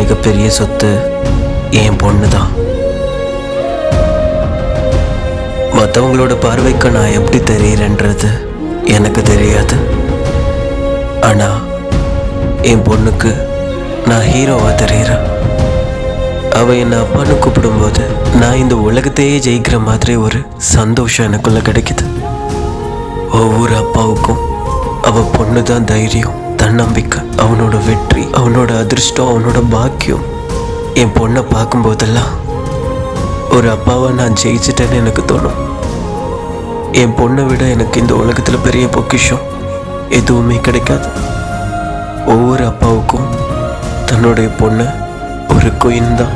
மிகப்பெரிய சொத்து என் பொண்ணு தான். மற்றவங்களோட பார்வைக்கு நான் எப்படி தெரியுறேன்றது எனக்கு தெரியாது. ஆனால் என் பொண்ணுக்கு நான் ஹீரோவாக தெரியுறேன். அவள் என்னை அப்பான்னு கூப்பிடும்போது நான் இந்த உலகத்தையே ஜெயிக்கிற மாதிரி ஒரு சந்தோஷம் எனக்குள்ள கிடைக்குது. ஒவ்வொரு அப்பாவுக்கும் அவள் பொண்ணு தான் தைரியம், தன்னம்பிக்கை, அவனோட வெற்றி, அவனோட அதிர்ஷ்டம், அவனோட பாக்கியம். என் பொண்ணை பார்க்கும்போதெல்லாம் ஒரு அப்பாவை நான் ஜெயிச்சிட்டேன்னு எனக்கு தோணும். என் பொண்ணை விட எனக்கு இந்த உலகத்தில் பெரிய பொக்கிஷம் எதுவுமே கிடைக்காது. ஒவ்வொரு அப்பாவுக்கும் தன்னுடைய பொண்ணு ஒரு குயின் தான்.